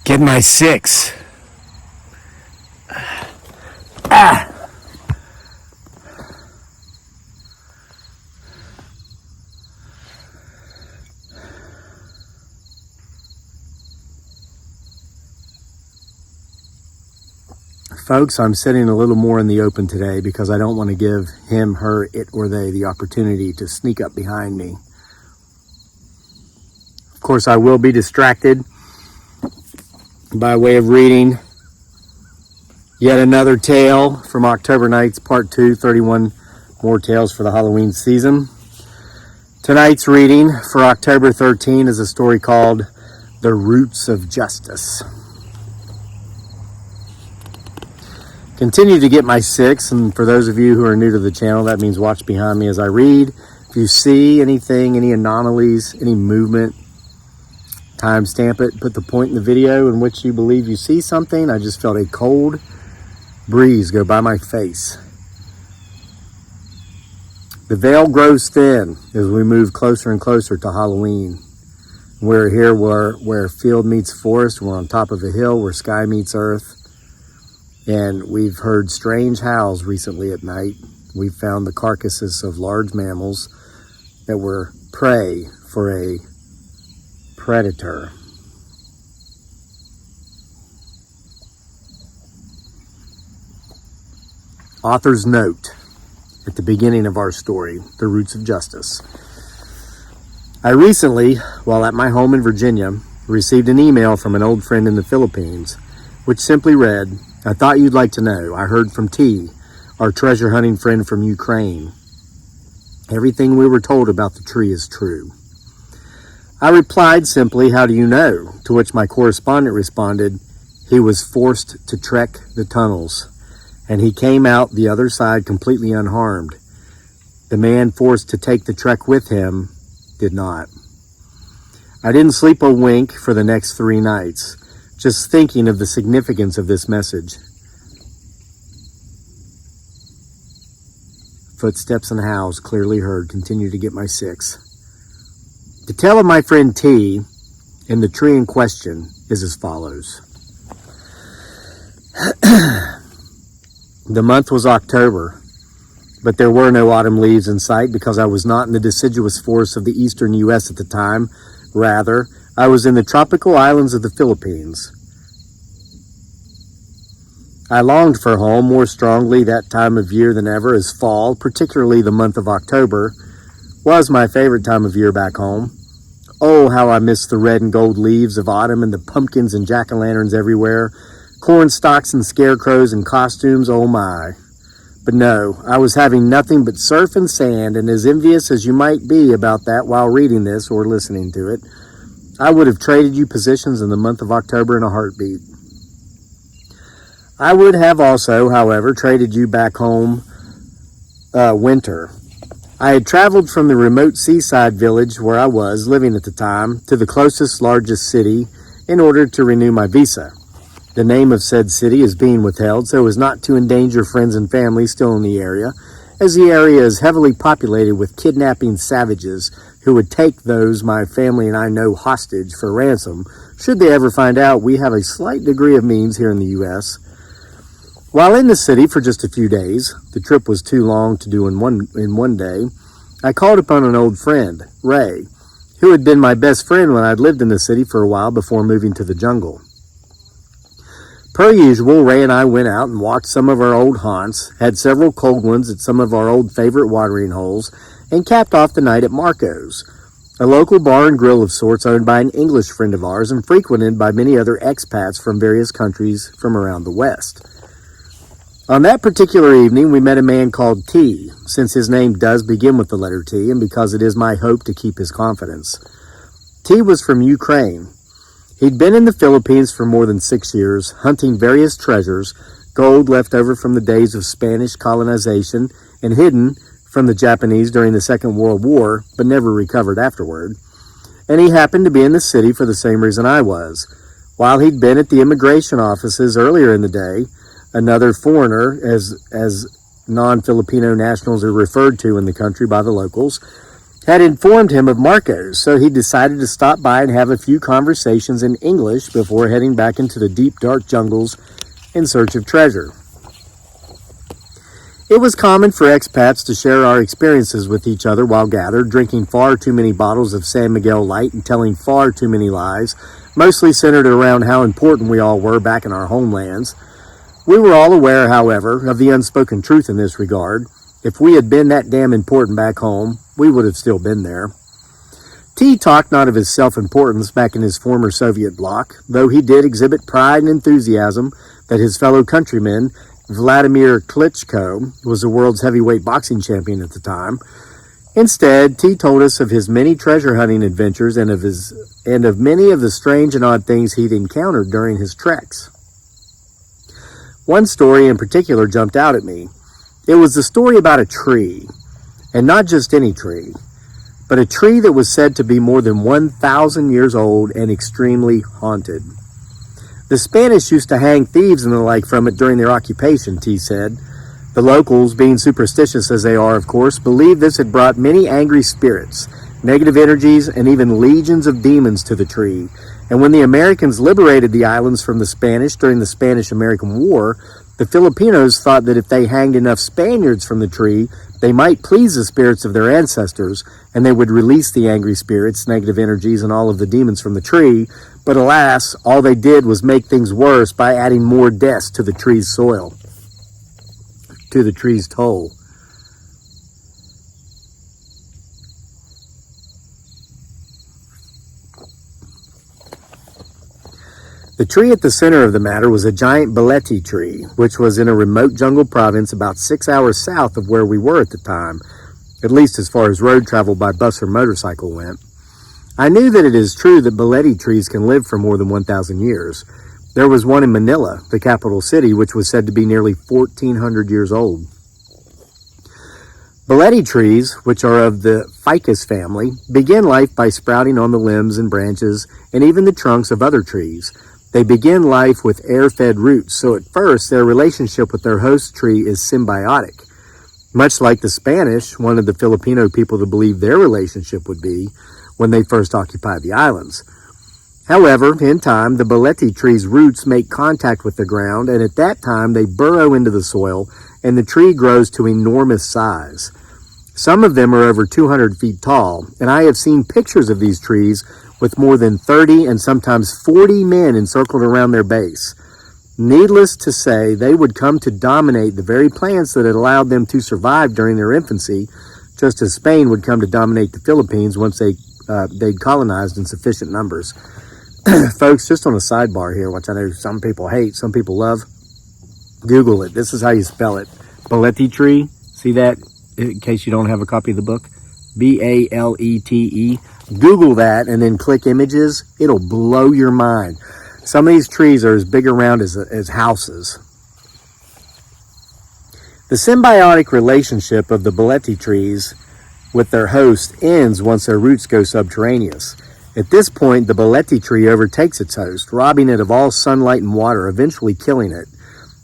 Get my six. Folks, I'm sitting a little more in the open today because I don't want to give him, her, it, or they the opportunity to sneak up behind me. Of course, I will be distracted by way of reading yet another tale from October Nights, Part 2, 31 more tales for the Halloween season. Tonight's reading for October 13 is a story called The Roots of Justice. Continue to get my six, and for those of you who are new to the channel, that means watch behind me as I read. If you see anything, any anomalies, any movement, timestamp it, put the point in the video in which you believe you see something. I just felt a cold breeze go by my face. The veil grows thin as we move closer and closer to Halloween. We're here where field meets forest. We're on top of a hill where sky meets earth. And we've heard strange howls recently at night. We've found the carcasses of large mammals that were prey for a predator. Author's note at the beginning of our story, The Roots of Justice. I recently, while at my home in Virginia, received an email from an old friend in the Philippines, which simply read, "I thought you'd like to know. I heard from T, our treasure hunting friend from Ukraine. Everything we were told about the tree is true." I replied simply, "How do you know?" To which my correspondent responded, "He was forced to trek the tunnels, and he came out the other side completely unharmed. The man forced to take the trek with him did not." I didn't sleep a wink for the next 3 nights, just thinking of the significance of this message. Footsteps and howls clearly heard. Continue to get my six. The tale of my friend T and the tree in question is as follows. The month was October, but there were no autumn leaves in sight because I was not in the deciduous forests of the eastern U.S. at the time. Rather, I was in the tropical islands of the Philippines. I longed for home more strongly that time of year than ever, as fall, particularly the month of October, was my favorite time of year back home. Oh, how I missed the red and gold leaves of autumn and the pumpkins and jack-o'-lanterns everywhere, corn stalks and scarecrows and costumes, oh my. But no, I was having nothing but surf and sand, and as envious as you might be about that while reading this or listening to it, I would have traded you positions in the month of October in a heartbeat. I would have also, however, traded you back home winter. I had traveled from the remote seaside village where I was living at the time to the closest, largest city in order to renew my visa. The name of said city is being withheld so as not to endanger friends and family still in the area, as the area is heavily populated with kidnapping savages who would take those my family and I know hostage for ransom should they ever find out we have a slight degree of means here in the U.S. While in the city for just a few days, the trip was too long to do in one day, I called upon an old friend, Ray, who had been my best friend when I'd lived in the city for a while before moving to the jungle. Per usual, Ray and I went out and walked some of our old haunts, had several cold ones at some of our old favorite watering holes, and capped off the night at Marco's, a local bar and grill of sorts owned by an English friend of ours and frequented by many other expats from various countries from around the West. On that particular evening, we met a man called T, since his name does begin with the letter T, and because it is my hope to keep his confidence. T was from Ukraine. He'd been in the Philippines for more than 6 years, hunting various treasures, gold left over from the days of Spanish colonization and hidden from the Japanese during the Second World War, but never recovered afterward. And he happened to be in the city for the same reason I was. While he'd been at the immigration offices earlier in the day, another foreigner, as non-Filipino nationals are referred to in the country by the locals, had informed him of Marco's, so he decided to stop by and have a few conversations in English before heading back into the deep, dark jungles in search of treasure. It was common for expats to share our experiences with each other while gathered, drinking far too many bottles of San Miguel Light and telling far too many lies, mostly centered around how important we all were back in our homelands. We were all aware, however, of the unspoken truth in this regard. If we had been that damn important back home, we would have still been there. T talked not of his self-importance back in his former Soviet bloc, though he did exhibit pride and enthusiasm that his fellow countryman, Vladimir Klitschko, was the world's heavyweight boxing champion at the time. Instead, T told us of his many treasure hunting adventures and of many of the strange and odd things he'd encountered during his treks. One story in particular jumped out at me. It was the story about a tree, and not just any tree, but a tree that was said to be more than 1,000 years old and extremely haunted. The Spanish used to hang thieves and the like from it during their occupation, T said. The locals, being superstitious as they are, of course, believed this had brought many angry spirits, negative energies, and even legions of demons to the tree. And when the Americans liberated the islands from the Spanish during the Spanish-American War, the Filipinos thought that if they hanged enough Spaniards from the tree, they might please the spirits of their ancestors, and they would release the angry spirits, negative energies, and all of the demons from the tree. But alas, all they did was make things worse by adding more deaths to the tree's soil, to the tree's toll. The tree at the center of the matter was a giant Balete tree, which was in a remote jungle province about 6 hours south of where we were at the time, at least as far as road travel by bus or motorcycle went. I knew that it is true that Balete trees can live for more than 1,000 years. There was one in Manila, the capital city, which was said to be nearly 1,400 years old. Balete trees, which are of the ficus family, begin life by sprouting on the limbs and branches and even the trunks of other trees. They begin life with air-fed roots, so at first their relationship with their host tree is symbiotic. Much like the Spanish wanted the Filipino people to believe their relationship would be when they first occupied the islands. However, in time, the Balete tree's roots make contact with the ground, and at that time they burrow into the soil, and the tree grows to enormous size. Some of them are over 200 feet tall, and I have seen pictures of these trees with more than 30 and sometimes 40 men encircled around their base. Needless to say, they would come to dominate the very plants that had allowed them to survive during their infancy, just as Spain would come to dominate the Philippines once they'd colonized in sufficient numbers. Folks, just on a sidebar here, which I know some people hate, some people love, Google it. This is how you spell it. Balete tree. See that? In case you don't have a copy of the book. Balete. Google that and then click images. It'll blow your mind. Some of these trees are as big around as houses. The symbiotic relationship of the Balete trees with their host ends once their roots go subterraneous. At this point, the Balete tree overtakes its host, robbing it of all sunlight and water, eventually killing it.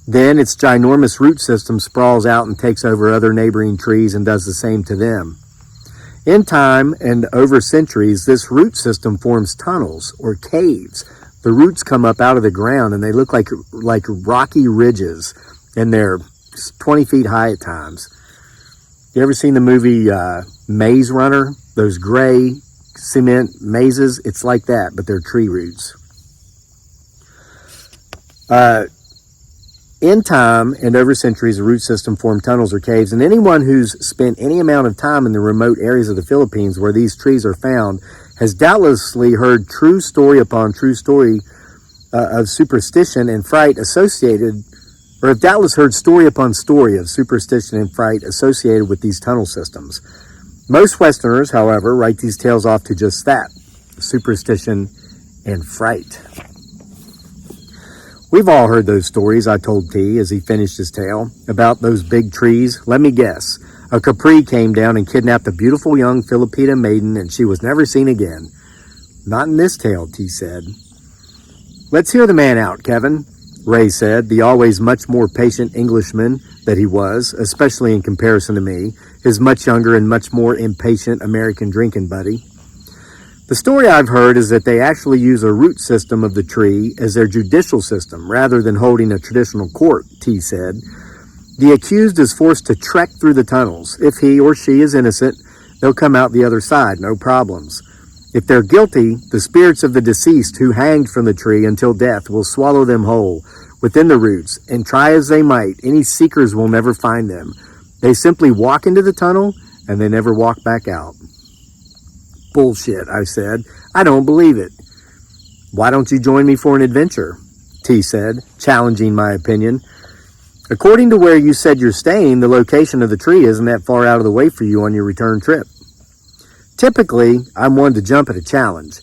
Then its ginormous root system sprawls out and takes over other neighboring trees and does the same to them. In time and over centuries, this root system forms tunnels or caves. The roots come up out of the ground and they look like rocky ridges, and they're 20 feet high at times. You ever seen the movie Maze Runner? Those gray cement mazes? It's like that, but they're tree roots. In time and over centuries, the root system formed tunnels or caves, and anyone who's spent any amount of time in the remote areas of the Philippines where these trees are found has doubtlessly heard true story upon true story of superstition and fright associated, or have doubtless heard story upon story of superstition and fright associated with these tunnel systems. Most Westerners, however, write these tales off to just that, superstition and fright. We've all heard those stories, I told T as he finished his tale, about those big trees. Let me guess. A Capri came down and kidnapped a beautiful young Filipina maiden, and she was never seen again. Not in this tale, T said. Let's hear the man out, Kevin. Ray said, the always much more patient Englishman that he was, especially in comparison to me, his much younger and much more impatient American drinking buddy. The story I've heard is that they actually use a root system of the tree as their judicial system rather than holding a traditional court, T said. The accused is forced to trek through the tunnels. If he or she is innocent, they'll come out the other side, no problems. If they're guilty, the spirits of the deceased who hanged from the tree until death will swallow them whole within the roots, and try as they might, any seekers will never find them. They simply walk into the tunnel, and they never walk back out. Bullshit, I said. I don't believe it. Why don't you join me for an adventure? T said, challenging my opinion. According to where you said you're staying, the location of the tree isn't that far out of the way for you on your return trip. Typically, I'm one to jump at a challenge,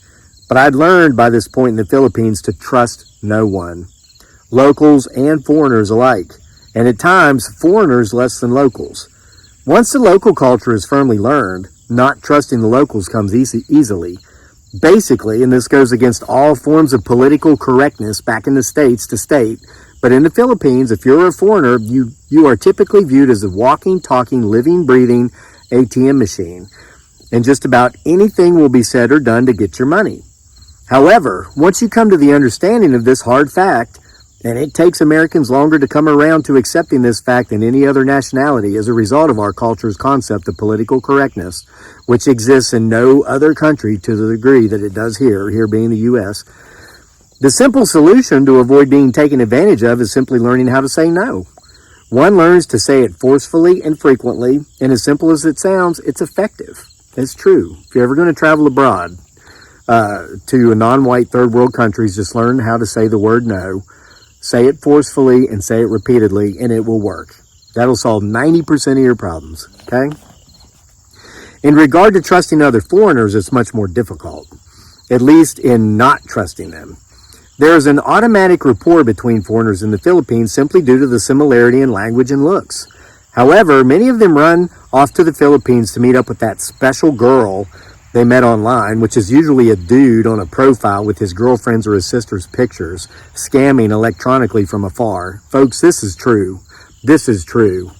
but I'd learned by this point in the Philippines to trust no one, locals and foreigners alike, and at times foreigners less than locals. Once the local culture is firmly learned, not trusting the locals comes easily. Basically, and this goes against all forms of political correctness back in the States to state, but in the Philippines, if you're a foreigner, you are typically viewed as a walking, talking, living, breathing ATM machine, and just about anything will be said or done to get your money. However, once you come to the understanding of this hard fact, and it takes Americans longer to come around to accepting this fact than any other nationality as a result of our culture's concept of political correctness, which exists in no other country to the degree that it does here being the U.S., the simple solution to avoid being taken advantage of is simply learning how to say no. One learns to say it forcefully and frequently, and as simple as it sounds, it's effective. It's true. If you're ever going to travel abroad to a non-white third world countries, just learn how to say the word no. Say it forcefully and say it repeatedly, and it will work. That'll solve 90% of your problems, okay? In regard to trusting other foreigners, it's much more difficult, at least in not trusting them. There is an automatic rapport between foreigners in the Philippines simply due to the similarity in language and looks. However, many of them run off to the Philippines to meet up with that special girl they met online, which is usually a dude on a profile with his girlfriend's or his sister's pictures, scamming electronically from afar. Folks, this is true. This is true.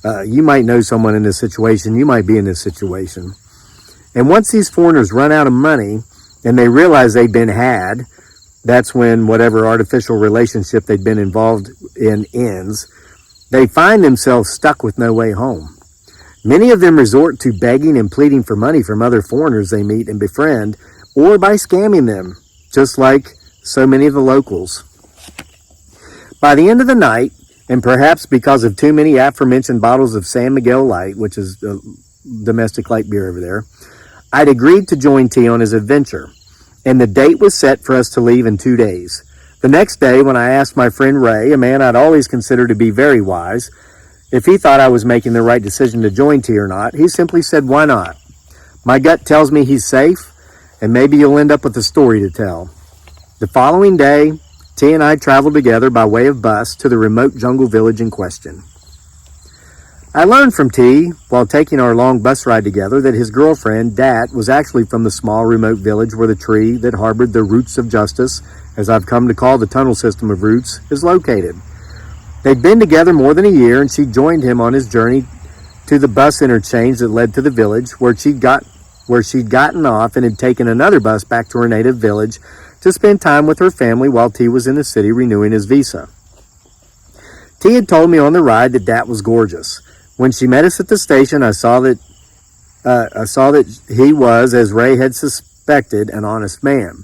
You might know someone in this situation. You might be in this situation. And once these foreigners run out of money and they realize they've been had, that's when whatever artificial relationship they've been involved in ends. They find themselves stuck with no way home. Many of them resort to begging and pleading for money from other foreigners they meet and befriend, or by scamming them, just like so many of the locals. By the end of the night, and perhaps because of too many aforementioned bottles of San Miguel Light, which is domestic light beer over there, I'd agreed to join T on his adventure, and the date was set for us to leave in 2 days. The next day, when I asked my friend Ray, a man I'd always considered to be very wise, if he thought I was making the right decision to join T or not, he simply said, why not? My gut tells me he's safe, and maybe you'll end up with a story to tell. The following day, T and I traveled together by way of bus to the remote jungle village in question. I learned from T, while taking our long bus ride together, that his girlfriend, Dat, was actually from the small remote village where the tree that harbored the roots of justice, as I've come to call the tunnel system of roots, is located. They'd been together more than a year, and she joined him on his journey to the bus interchange that led to the village, where she'd gotten off and had taken another bus back to her native village to spend time with her family while T was in the city renewing his visa. T had told me on the ride that Dat was gorgeous. When she met us at the station, I saw that he was, as Ray had suspected, an honest man.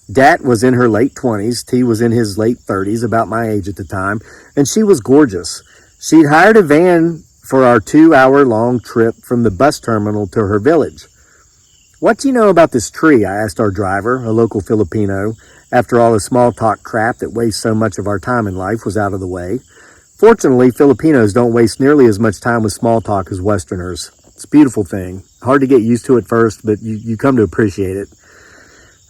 Dat was in her late 20s, T was in his late 30s, about my age at the time, and she was gorgeous. She'd hired a van for our 2-hour-long trip from the bus terminal to her village. What do you know about this tree? I asked our driver, a local Filipino, after all the small talk crap that wastes so much of our time in life was out of the way. Fortunately, Filipinos don't waste nearly as much time with small talk as Westerners. It's a beautiful thing. Hard to get used to at first, but you come to appreciate it.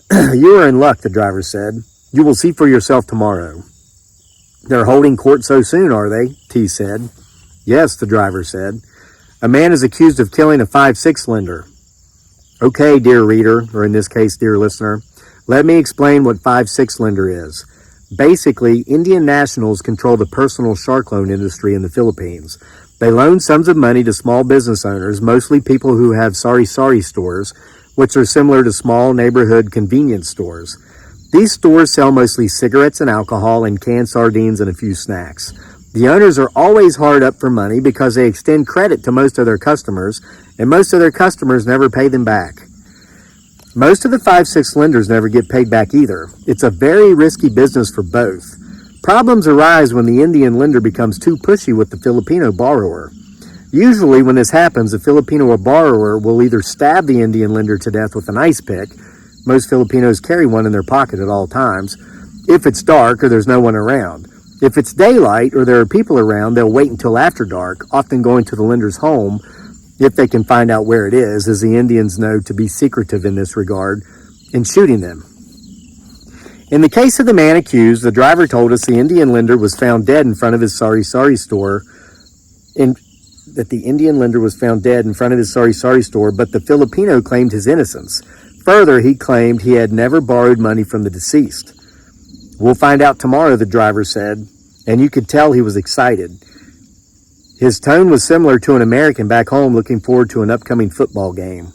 You are in luck, the driver said. You will see for yourself tomorrow. They're holding court so soon, are they? T said. Yes, the driver said. A man is accused of killing a 5/6 lender. Okay, dear reader, or in this case, dear listener, let me explain what 5/6 lender is. Basically, Indian nationals control the personal shark loan industry in the Philippines. They loan sums of money to small business owners, mostly people who have sari-sari stores, which are similar to small neighborhood convenience stores. These stores sell mostly cigarettes and alcohol and canned sardines and a few snacks. The owners are always hard up for money because they extend credit to most of their customers, and most of their customers never pay them back. Most of the 5/6 lenders never get paid back either. It's a very risky business for both. Problems arise when the Indian lender becomes too pushy with the Filipino borrower. Usually when this happens, the Filipino borrower will either stab the Indian lender to death with an ice pick. Most Filipinos carry one in their pocket at all times. If it's dark or there's no one around. If it's daylight or there are people around, they'll wait until after dark, often going to the lender's home if they can find out where it is, as the Indians know to be secretive in this regard, and shooting them. In the case of the man accused, the driver told us the Indian lender was found dead in front of his sari-sari store, but the Filipino claimed his innocence. Further, he claimed he had never borrowed money from the deceased. "We'll find out tomorrow," the driver said, and you could tell he was excited. His tone was similar to an American back home looking forward to an upcoming football game.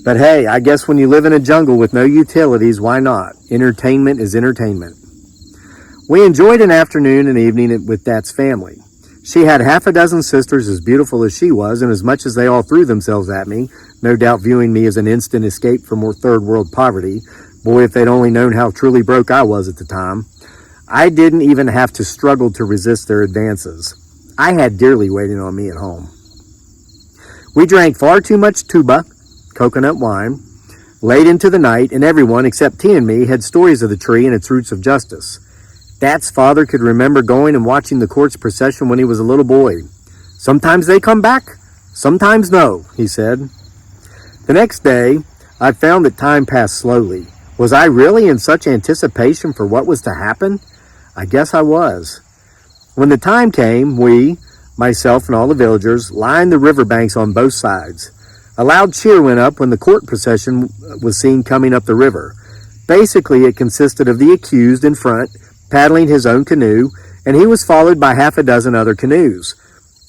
But hey, I guess when you live in a jungle with no utilities, why not? Entertainment is entertainment. We enjoyed an afternoon and evening with Dat's family. She had half a dozen sisters as beautiful as she was, and as much as they all threw themselves at me, no doubt viewing me as an instant escape from more third world poverty, boy, if they'd only known how truly broke I was at the time, I didn't even have to struggle to resist their advances. I had dearly waiting on me at home. We drank far too much tuba, coconut wine, late into the night, and everyone, except T and me, had stories of the tree and its roots of justice. Dat's father could remember going and watching the court's procession when he was a little boy. "Sometimes they come back, sometimes no," he said. The next day, I found that time passed slowly. Was I really in such anticipation for what was to happen? I guess I was. When the time came, we, myself and all the villagers, lined the riverbanks on both sides. A loud cheer went up when the court procession was seen coming up the river. Basically, it consisted of the accused in front, paddling his own canoe, and he was followed by half a dozen other canoes.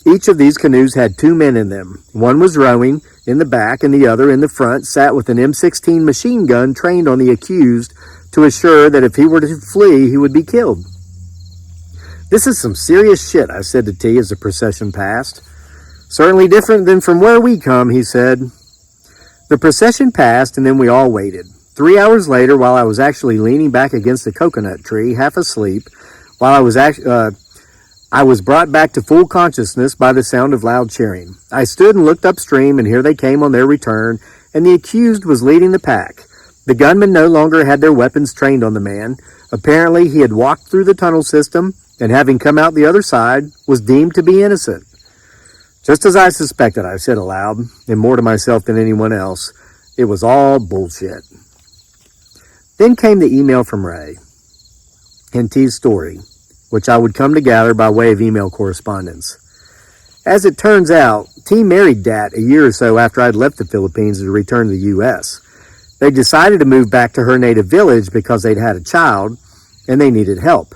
Each of these canoes had 2 men in them. One was rowing in the back, and the other in the front sat with an M16 machine gun trained on the accused to assure that if he were to flee, he would be killed. "This is some serious shit," I said to T as the procession passed. "Certainly different than from where we come," he said. The procession passed, and then we all waited. 3 hours later, while I was actually leaning back against a coconut tree, half asleep, while I was brought back to full consciousness by the sound of loud cheering. I stood and looked upstream, and here they came on their return, and the accused was leading the pack. The gunmen no longer had their weapons trained on the man. Apparently, he had walked through the tunnel system, and having come out the other side, was deemed to be innocent. "Just as I suspected," I said aloud, and more to myself than anyone else. It was all bullshit. Then came the email from Ray and T's story, which I would come to gather by way of email correspondence. As it turns out, T married Dat a year or so after I'd left the Philippines to return to the U.S. They decided to move back to her native village because they'd had a child, and they needed help.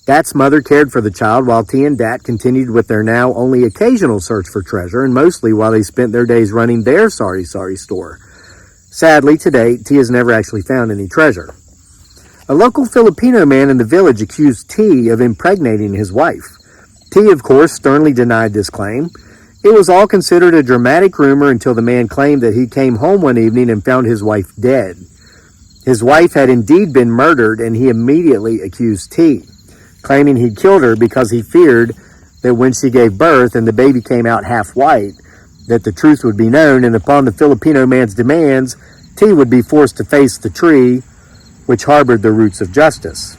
Dat's mother cared for the child while T and Dat continued with their now only occasional search for treasure, and mostly while they spent their days running their sari-sari store. Sadly, to date, T has never actually found any treasure. A local Filipino man in the village accused T of impregnating his wife. T, of course, sternly denied this claim. It was all considered a dramatic rumor until the man claimed that he came home one evening and found his wife dead. His wife had indeed been murdered, and he immediately accused T, claiming he'd killed her because he feared that when she gave birth and the baby came out half white, that the truth would be known, and upon the Filipino man's demands, T would be forced to face the tree which harbored the roots of justice.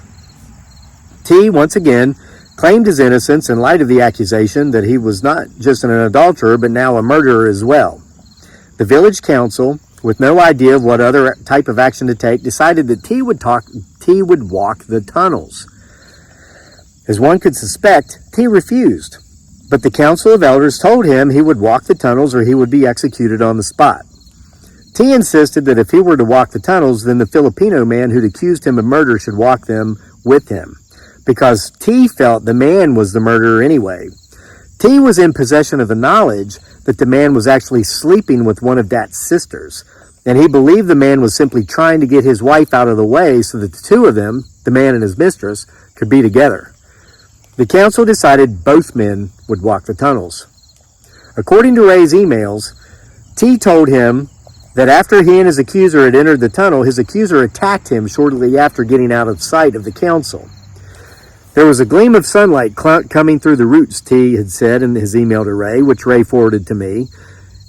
T, once again, claimed his innocence in light of the accusation that he was not just an adulterer, but now a murderer as well. The village council, with no idea of what other type of action to take, decided that T would walk the tunnels. As one could suspect, T refused, but the council of elders told him he would walk the tunnels or he would be executed on the spot. T insisted that if he were to walk the tunnels, then the Filipino man who'd accused him of murder should walk them with him, because T felt the man was the murderer anyway. T was in possession of the knowledge that the man was actually sleeping with one of Dat's sisters, and he believed the man was simply trying to get his wife out of the way so that the two of them, the man and his mistress, could be together. The council decided both men would walk the tunnels. According to Ray's emails, T told him that after he and his accuser had entered the tunnel, his accuser attacked him shortly after getting out of sight of the council. There was a gleam of sunlight coming through the roots, T had said in his email to Ray, which Ray forwarded to me,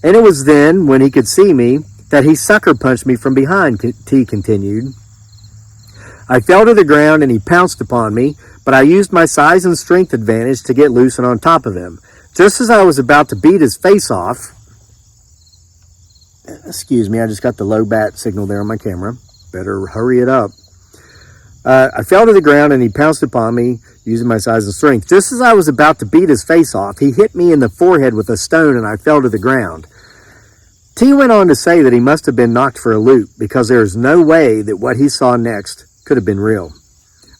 and it was then, when he could see me, that he sucker punched me from behind, T continued. I fell to the ground and he pounced upon me, but I used my size and strength advantage to get loose and on top of him. Just as I was about to beat his face off, excuse me, I just got the low bat signal there on my camera. Better hurry it up. I fell to the ground and he pounced upon me using my size and strength. Just as I was about to beat his face off, he hit me in the forehead with a stone and I fell to the ground. T went on to say that he must have been knocked for a loop because there is no way that what he saw next could have been real.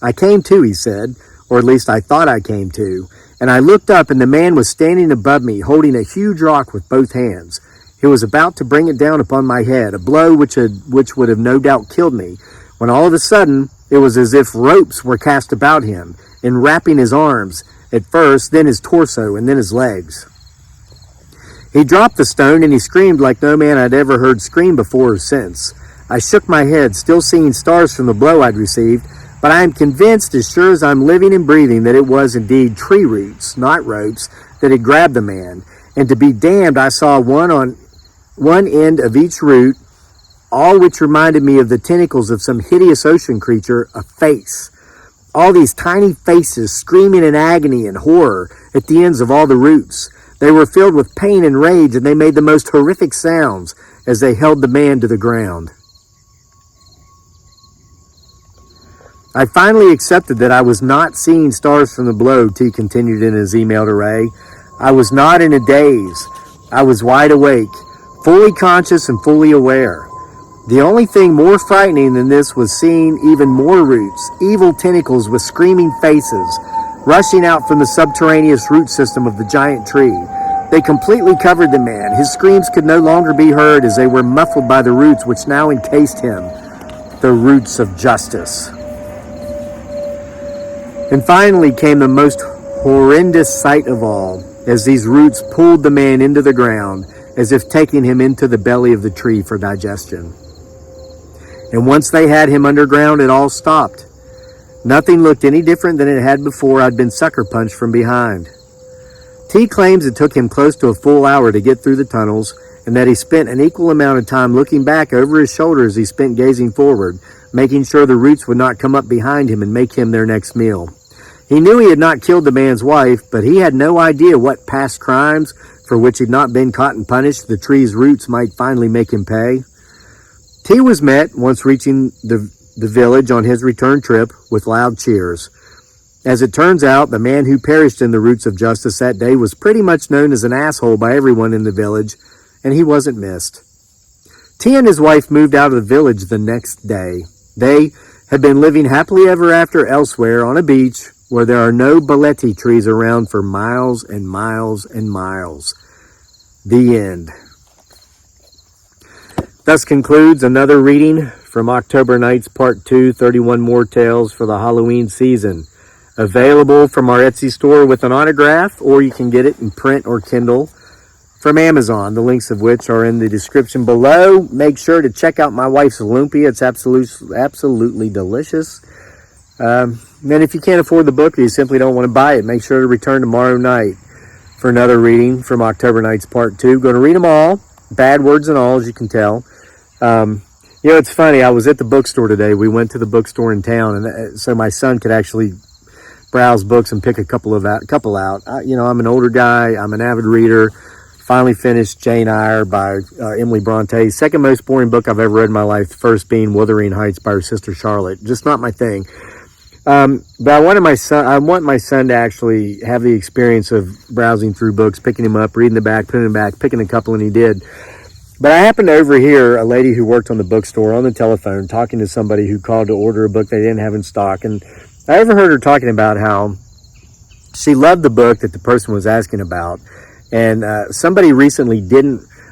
I came to, he said, or at least I thought I came to, and I looked up and the man was standing above me holding a huge rock with both hands. He was about to bring it down upon my head, a blow which would have no doubt killed me, when all of a sudden it was as if ropes were cast about him, enwrapping his arms at first, then his torso, and then his legs. He dropped the stone and he screamed like no man I'd ever heard scream before or since. I shook my head, still seeing stars from the blow I'd received, but I am convinced, as sure as I'm living and breathing, that it was indeed tree roots, not ropes, that had grabbed the man. And to be damned, I saw one on one end of each root, all which reminded me of the tentacles of some hideous ocean creature, a face. All these tiny faces screaming in agony and horror at the ends of all the roots. They were filled with pain and rage, and they made the most horrific sounds as they held the man to the ground. I finally accepted that I was not seeing stars from the blow, T continued in his email to Ray. I was not in a daze. I was wide awake, fully conscious and fully aware. The only thing more frightening than this was seeing even more roots, evil tentacles with screaming faces, rushing out from the subterraneous root system of the giant tree. They completely covered the man. His screams could no longer be heard as they were muffled by the roots which now encased him, the roots of justice. And finally came the most horrendous sight of all, as these roots pulled the man into the ground, as if taking him into the belly of the tree for digestion. And once they had him underground, it all stopped. Nothing looked any different than it had before I'd been sucker punched from behind. T claims it took him close to a full hour to get through the tunnels, and that he spent an equal amount of time looking back over his shoulder as he spent gazing forward, making sure the roots would not come up behind him and make him their next meal. He knew he had not killed the man's wife, but he had no idea what past crimes for which he'd not been caught and punished the tree's roots might finally make him pay. T was met, once reaching the village on his return trip, with loud cheers. As it turns out, the man who perished in the roots of justice that day was pretty much known as an asshole by everyone in the village, and he wasn't missed. T and his wife moved out of the village the next day. They had been living happily ever after elsewhere on a beach where there are no Balete trees around for miles and miles and miles. The end. Thus concludes another reading from October Nights Part 2, 31 More Tales for the Halloween season. Available from our Etsy store with an autograph, or you can get it in print or Kindle from Amazon, the links of which are in the description below. Make sure to check out my wife's lumpia. It's absolutely delicious. And if you can't afford the book or you simply don't want to buy it, make sure to return tomorrow night for another reading from October Nights Part 2. Going to read them all, bad words and all, as you can tell. It's funny. I was at the bookstore today. We went to the bookstore in town, and so my son could actually browse books and pick a couple out. I'm an older guy. I'm an avid reader. Finally finished Jane Eyre by Emily Bronte. Second most boring book I've ever read in my life. The first being Wuthering Heights by her sister Charlotte. Just not my thing. But I want my son to actually have the experience of browsing through books, picking them up, reading the back, putting them back, picking a couple, and he did. But I happened to overhear a lady who worked on the bookstore on the telephone talking to somebody who called to order a book they didn't have in stock, and I overheard her talking about how she loved the book that the person was asking about, and somebody recently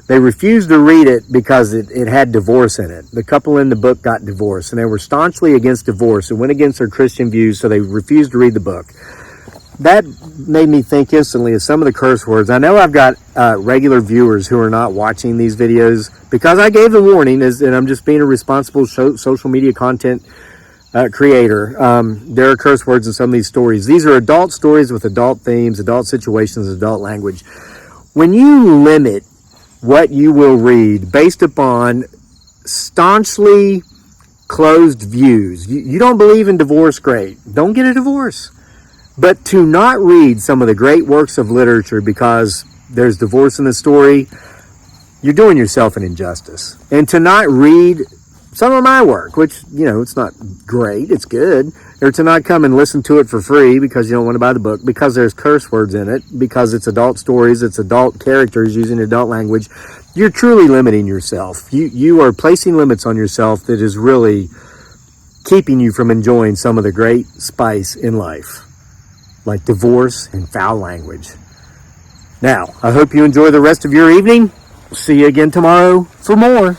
they refused to read it because it had divorce in it. The couple in the book got divorced, and they were staunchly against divorce. It went against their Christian views, so they refused to read the book. That made me think instantly of some of the curse words. I know I've got regular viewers who are not watching these videos because I gave the warning, and I'm just being a responsible social media content creator. There are curse words in some of these stories. These are adult stories with adult themes, adult situations, adult language. When you limit what you will read based upon staunchly closed views, you don't believe in divorce, great. Don't get a divorce. But to not read some of the great works of literature because there's divorce in the story, you're doing yourself an injustice. And to not read some of my work, which, it's not great, it's good, or to not come and listen to it for free because you don't want to buy the book, because there's curse words in it, because it's adult stories, it's adult characters using adult language, you're truly limiting yourself. You are placing limits on yourself that is really keeping you from enjoying some of the great spice in life, like divorce and foul language. Now, I hope you enjoy the rest of your evening. See you again tomorrow for more.